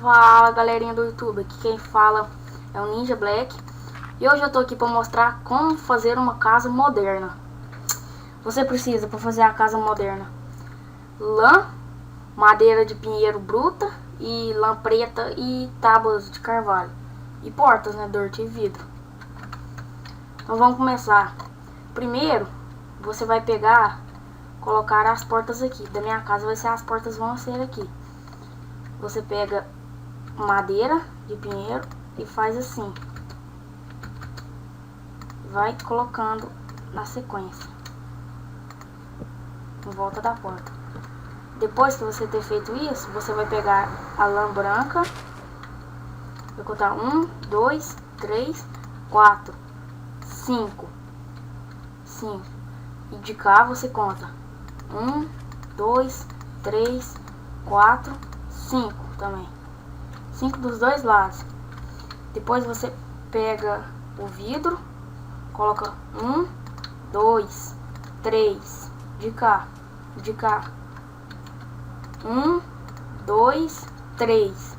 Fala galerinha do YouTube, aqui quem fala é o Ninja Black. E hoje eu tô aqui para mostrar como fazer uma casa moderna. Você precisa, para fazer a casa moderna, lã, madeira de pinheiro bruta e lã preta e tábuas de carvalho. E portas, né, dorte e vidro. Então vamos começar. Primeiro, você vai colocar as portas aqui. Da minha casa as portas vão ser aqui. Você pega madeira de pinheiro e faz assim, vai colocando na sequência em volta da porta. Depois que você ter feito isso, você vai pegar a lã branca, vai contar 1, 2, 3, 4, 5, e de cá você conta 1, 2, 3, 4, 5 também. 5 dos dois lados. Depois você pega o vidro, coloca 1, 2, 3 de cá, 1, 2, 3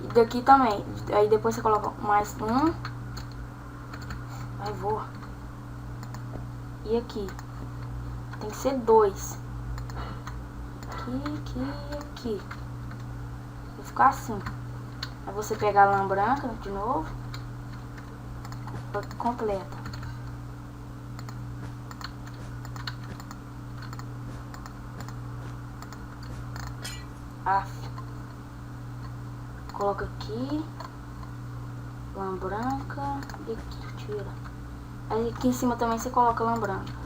e daqui também. Aí depois você coloca mais 1, aí voa, e aqui tem que ser 2. Aqui. Vai ficar assim. Aí você pega a lã branca de novo, completa. Coloca aqui, lã branca, e aqui, tira. Aí aqui em cima também você coloca lã branca.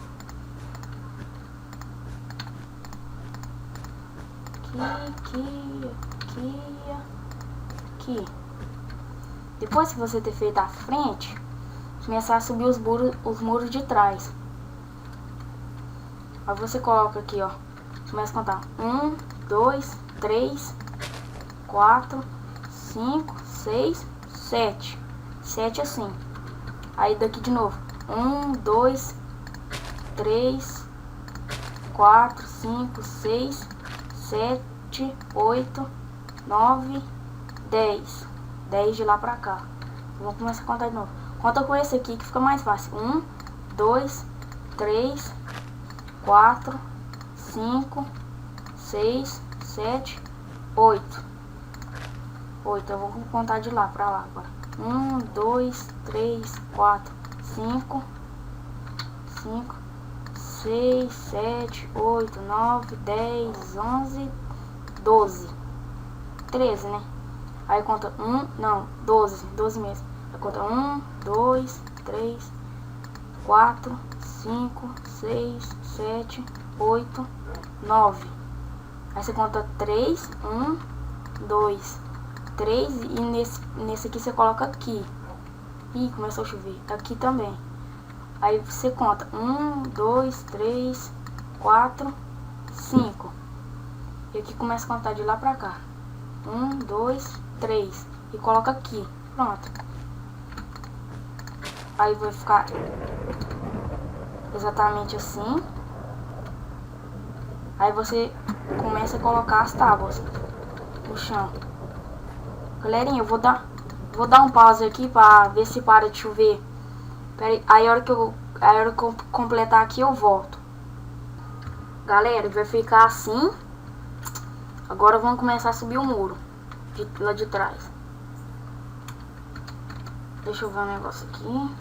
Aqui. Depois que você ter feito a frente, começar a subir os muros de trás. Aí você coloca aqui, ó, começa a contar 1, 2, 3, 4, 5, 6, 7. 7 assim. Aí daqui de novo 1, 2, 3, 4, 5, 6, 7, 8, 9, 10. 10 de lá pra cá. Vamos começar a contar de novo. Conta com esse aqui que fica mais fácil. 1, 2, 3, 4, 5, 6, 7, 8. 8. Eu vou contar de lá pra lá agora. 1, 2, 3, 4, 5, 6, 7, 8, 9, 10, 11, 12, 13, né? Aí conta 12 mesmo. Aí conta 1, 2, 3, 4, 5, 6, 7, 8, 9. Aí você conta 3, 1, 2, 3 e nesse aqui você coloca aqui. Ih, começou a chover. Aqui também. Aí você conta 1, 2, 3, 4, 5. E aqui começa a contar de lá pra cá. 1, 2, 3. E coloca aqui. Pronto. Aí vai ficar exatamente assim. Aí você começa a colocar as tábuas no chão. Galerinha, eu vou dar um pause aqui pra ver se para de chover. Aí a hora que eu completar aqui eu volto. Galera, vai ficar assim. Agora vamos começar a subir o muro lá de trás. Deixa eu ver um negócio aqui.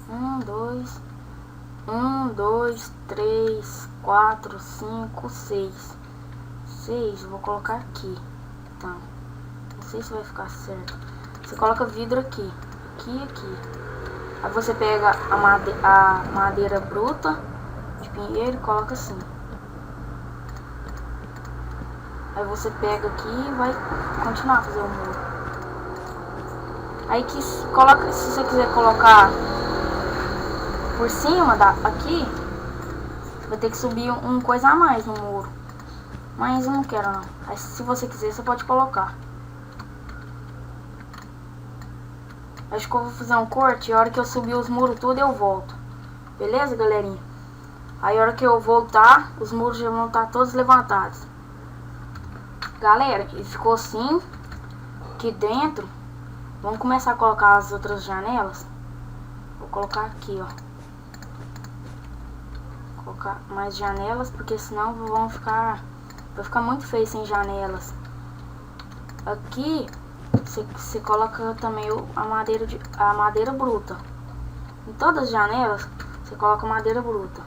1, 2, 3, 4, 5, 6. 6 eu vou colocar aqui. Então, não sei se vai ficar certo. Você coloca vidro aqui. Aqui. Aí você pega a madeira bruta de pinheiro e coloca assim. Aí você pega aqui e vai continuar a fazer o muro. Aí que coloca, se você quiser colocar por cima aqui, vai ter que subir um coisa a mais no muro. Mas eu não quero não. Aí se você quiser, você pode colocar. Acho que eu vou fazer um corte e a hora que eu subir os muros tudo eu volto. Beleza, galerinha? Aí a hora que eu voltar, os muros já vão estar todos levantados. Galera, e ficou assim. Aqui dentro. Vamos começar a colocar as outras janelas. Vou colocar aqui, ó. Vou colocar mais janelas, porque senão vai ficar muito feio sem janelas. Aqui você coloca também a madeira bruta. Em todas as janelas você coloca madeira bruta.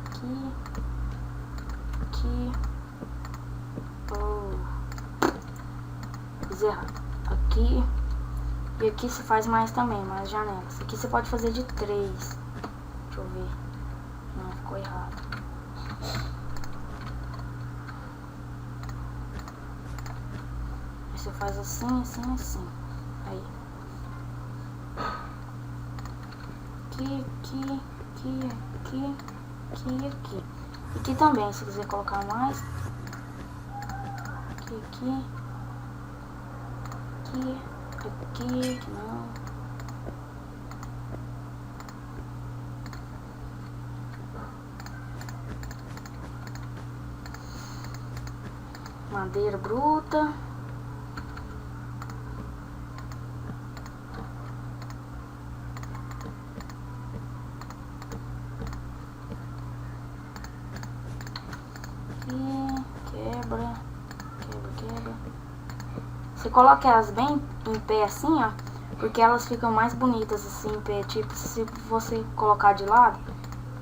Aqui. Fiz errado. Aqui. E aqui você faz mais também, mais janelas. Aqui você pode fazer de 3. Deixa eu ver. Não, ficou errado. Aí você faz assim, assim, assim. Aí. Aqui, aqui, aqui, aqui, aqui e aqui. Aqui também, se quiser colocar mais. Aqui, aqui. Aqui, não. Madeira bruta. Aqui, quebra. Você coloca elas bem em pé assim, ó, porque elas ficam mais bonitas assim em pé. Tipo, se você colocar de lado,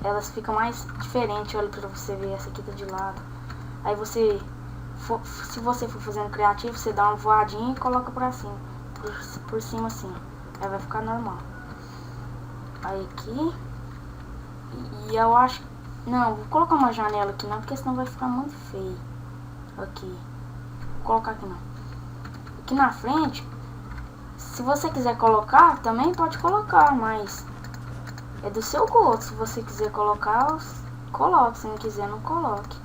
elas ficam mais diferentes. Olha pra você ver, essa aqui tá de lado. Aí se você for fazendo criativo, você dá uma voadinha e coloca pra cima, por cima assim. Aí vai ficar normal. Aí aqui. E eu acho... Não, vou colocar uma janela aqui não, porque senão vai ficar muito feio. Aqui. Vou colocar aqui não. Aqui na frente, se você quiser colocar, também pode colocar, mas é do seu gosto. Se você quiser colocar, coloque. Se não quiser, não coloque.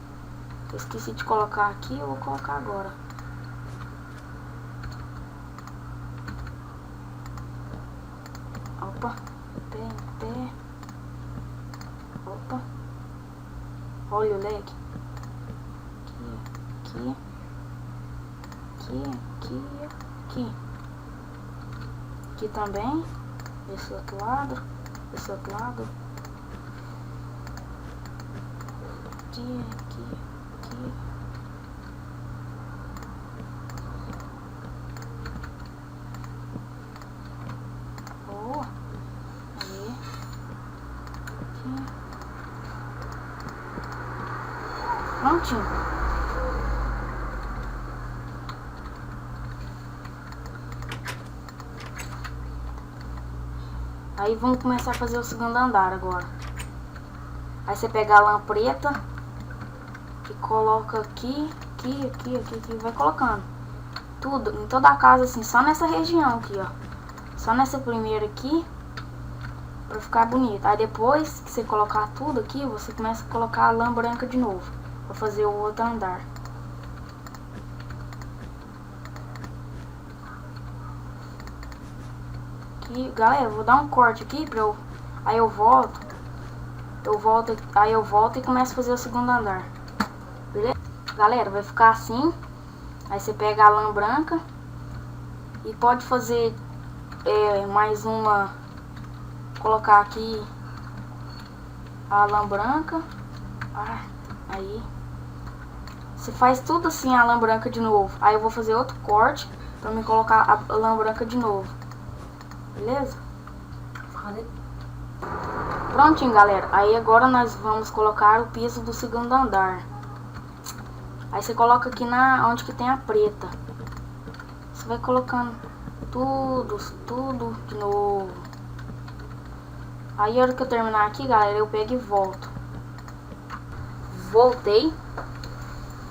Eu esqueci de colocar aqui, eu vou colocar agora. Opa, pé. Opa. Olha o leque. Aqui. Aqui também. Esse outro lado. Aqui. Boa. Aí. Aqui. Prontinho. Aí vamos começar a fazer o segundo andar agora. Aí você pega a lã preta e coloca aqui, vai colocando tudo, em toda a casa assim, só nessa região aqui, ó. Só nessa primeira aqui, pra ficar bonito. Aí depois que você colocar tudo aqui, você começa a colocar a lã branca de novo, pra fazer o outro andar. Aqui, galera, eu vou dar um corte aqui pra eu... Aí eu volto e começo a fazer o segundo andar. Beleza? Galera, vai ficar assim. Aí você pega a lã branca e pode fazer mais uma. Colocar aqui a lã branca. Aí você faz tudo assim, a lã branca de novo. Aí eu vou fazer outro corte pra me colocar a lã branca de novo. Beleza? Prontinho, galera. Aí agora nós vamos colocar o piso do segundo andar. Aí você coloca aqui onde que tem a preta. Você vai colocando tudo de novo. Aí a hora que eu terminar aqui, galera, eu pego e volto. Voltei.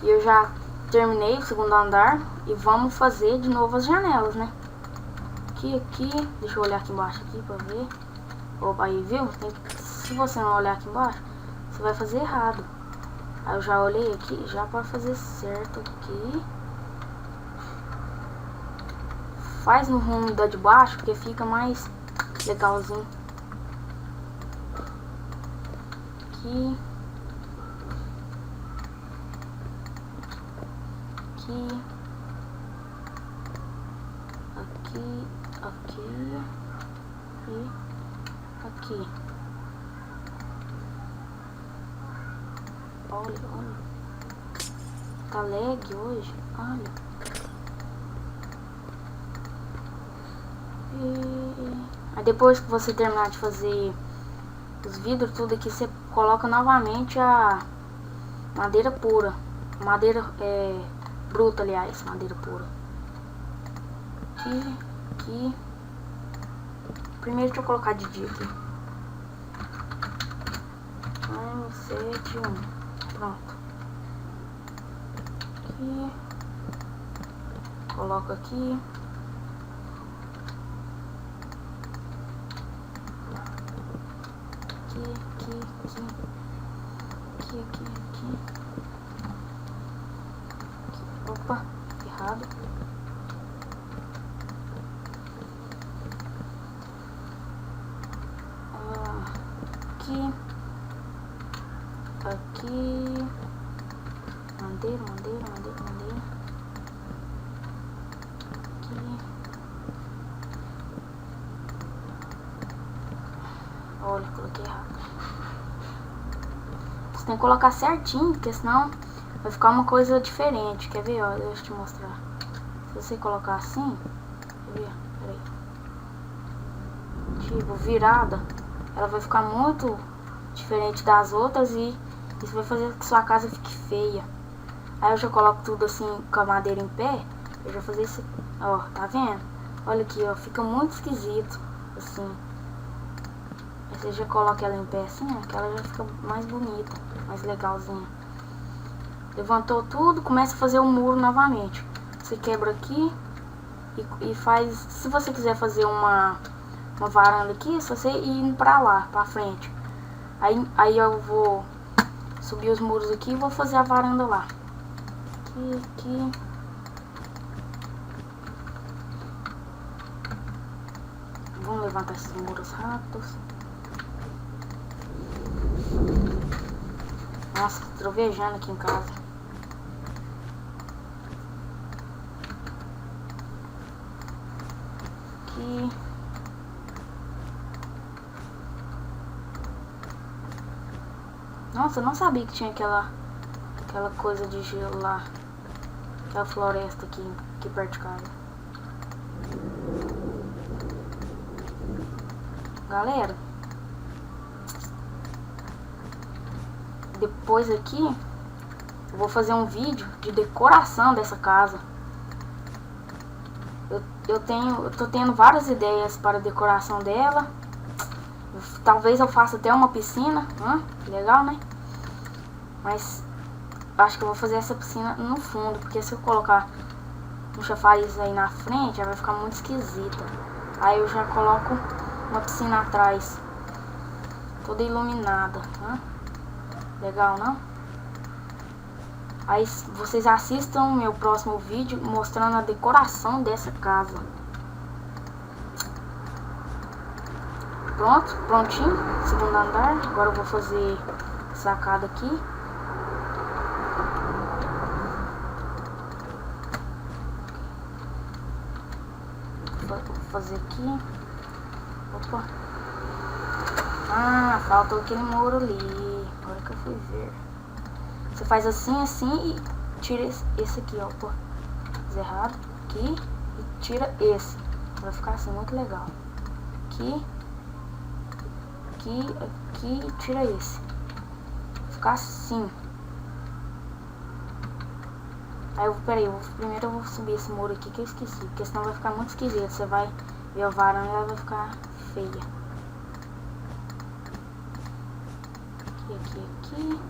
E eu já terminei o segundo andar. E vamos fazer de novo as janelas, né? Aqui. Deixa eu olhar aqui embaixo aqui pra ver. Opa, aí viu? Se você não olhar aqui embaixo, você vai fazer errado. Aí eu já olhei aqui, já para fazer certo aqui. Faz no rumo da de baixo, porque fica mais legalzinho. Aqui. aqui e aqui. Olha, olha. Tá lag hoje, olha. Aí depois que você terminar de fazer os vidros, tudo aqui, você coloca novamente a madeira pura. Madeira bruta, aliás, madeira pura. Aqui. Primeiro deixa eu colocar de dia aqui. 7, 1. Pronto. Aqui. Coloco aqui. Aqui. Opa, errado. Aqui. Madeira. Aqui. Olha, coloquei errado. Você tem que colocar certinho, porque senão vai ficar uma coisa diferente. Quer ver? Ó, deixa eu te mostrar. Se você colocar assim, quer ver? Peraí. Tipo, virada, ela vai ficar muito diferente das outras e isso vai fazer com que sua casa fique feia. Aí eu já coloco tudo assim com a madeira em pé. Eu já fazer isso, ó, tá vendo? Olha aqui, ó, fica muito esquisito assim. Aí você já coloca ela em pé assim, ó, que ela já fica mais bonita, mais legalzinha. Levantou tudo, começa a fazer o muro novamente. Você quebra aqui e faz. Se você quiser fazer uma varanda aqui, é só você ir pra lá, pra frente. Aí eu vou subir os muros aqui e vou fazer a varanda lá. Aqui. Vamos levantar esses muros rápidos. Nossa, tô trovejando aqui em casa. Aqui. Nossa, eu não sabia que tinha aquela coisa de gelo lá. Aquela floresta aqui perto de casa. Galera, depois aqui eu vou fazer um vídeo de decoração dessa casa. Eu tô tendo várias ideias para a decoração dela. Talvez eu faça até uma piscina. Legal, né? Mas acho que eu vou fazer essa piscina no fundo, porque se eu colocar um chafariz aí na frente, ela vai ficar muito esquisita. Aí eu já coloco uma piscina atrás, toda iluminada. Legal, não? Aí vocês assistam o meu próximo vídeo mostrando a decoração dessa casa. Pronto, prontinho, segundo andar. Agora eu vou fazer sacada aqui. Vou fazer aqui. Opa. Faltou aquele muro ali. Agora que eu fui ver. Você faz assim e tira esse aqui, ó. Opa. Fiz errado. Aqui e tira esse. Vai ficar assim, muito legal. Aqui e tira esse. Vai ficar assim. Aí primeiro eu vou subir esse muro aqui que eu esqueci, porque senão vai ficar muito esquisito. Você vai ver a varanda e ela vai ficar feia. Aqui.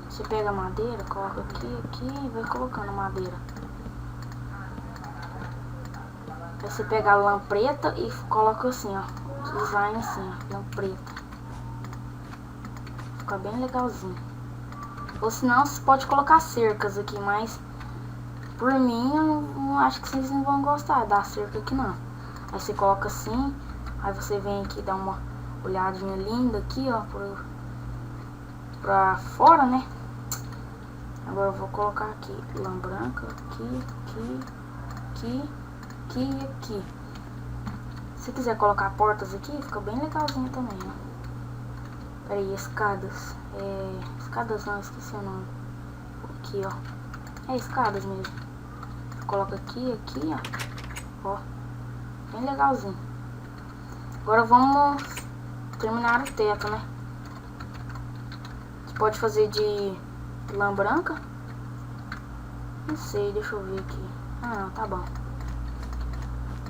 Você pega a madeira, coloca aqui e vai colocando madeira. Aí você pega a lã preta e coloca assim, ó. Design assim, ó, lã preta. Fica bem legalzinho. Ou senão você pode colocar cercas aqui, mas por mim eu não acho que vocês não vão gostar da cerca aqui não. Aí você coloca assim, aí você vem aqui dar uma olhadinha linda aqui, ó, pra fora, né? Agora eu vou colocar aqui lã branca, aqui, aqui, aqui. Se quiser colocar portas aqui, fica bem legalzinho também, ó. Peraí, escadas. Escadas não, esqueci o nome. Aqui, ó. Escadas mesmo. Coloca aqui, ó. Bem legalzinho. Agora vamos terminar o teto, né? Você pode fazer de lã branca? Não sei, deixa eu ver aqui. Ah, não, tá bom.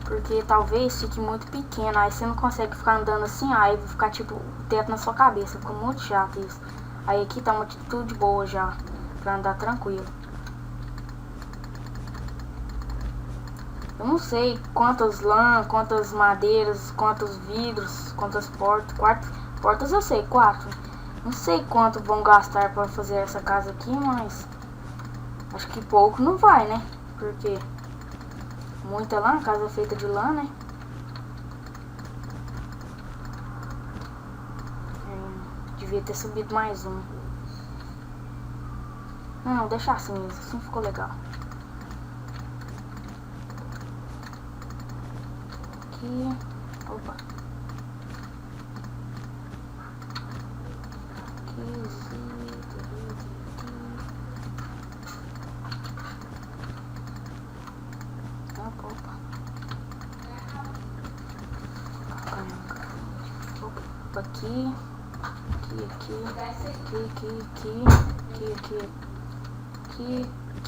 Porque talvez fique muito pequeno, aí você não consegue ficar andando assim, aí vai ficar tipo o teto na sua cabeça, fica muito chato isso. Aí aqui tá uma atitude boa já, pra andar tranquilo. Eu não sei quantas lã, quantas madeiras, quantos vidros, quantas portas. Portas eu sei, 4. Não sei quanto vão gastar pra fazer essa casa aqui, mas acho que pouco não vai, né? Porque muita lã, casa feita de lã, né? Devia ter subido mais um. Não, deixa assim mesmo, assim ficou legal. Aqui, opa.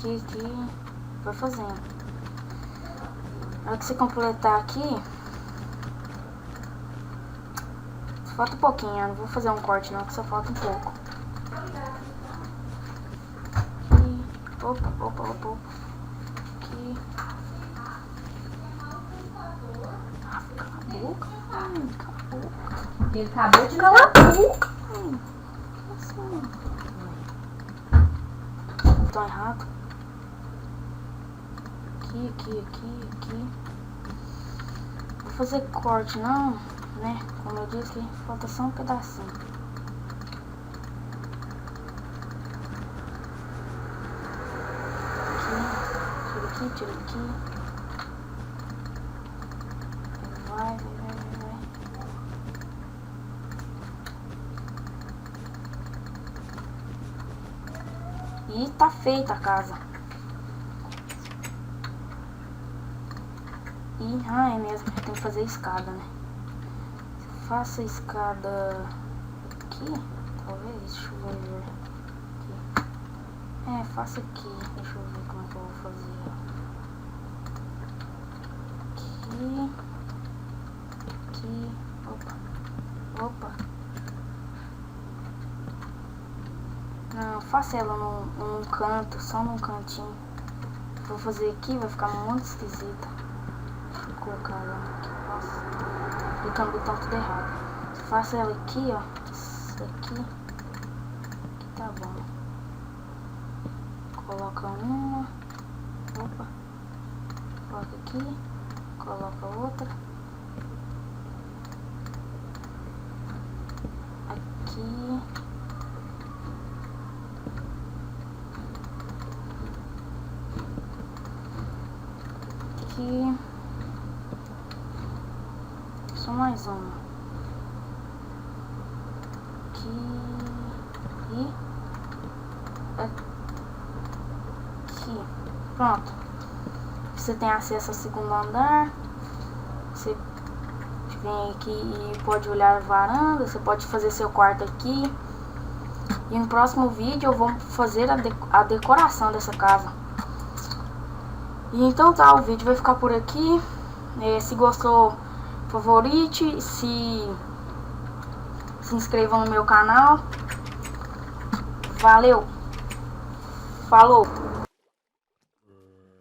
Aqui, vai fazendo. Na hora que você completar aqui, falta um pouquinho, eu não vou fazer um corte não, que só falta um pouco. Aqui, opa. Aqui. Cala a boca, cala a boca. Ele acabou de calar a boca. Assim. Tô errado. Aqui. Vou fazer corte não, né? Como eu disse, falta só um pedacinho. Aqui, tira aqui. Vai. E tá feita a casa. E, é mesmo, tem que fazer escada, né? Faça a escada aqui, talvez, deixa eu ver aqui. Faça aqui, deixa eu ver como é que eu vou fazer. Aqui, opa. Não, faça ela num canto, só num cantinho. Vou fazer aqui, vai ficar muito esquisita. Deixa eu colocar ela aqui, nossa. Clicando no botão tudo errado. Faça ela aqui, ó. Isso aqui. Aqui tá bom. Coloca uma. Opa. Coloca aqui. Coloca outra. Aqui. Aqui. Só mais uma. Aqui. E aqui. Pronto. Você tem acesso ao segundo andar. Você vem aqui e pode olhar a varanda. Você pode fazer seu quarto aqui. E no próximo vídeo eu vou fazer a decoração dessa casa. E então tá, o vídeo vai ficar por aqui. Se gostou, favorite, se inscrevam no meu canal. Valeu, falou.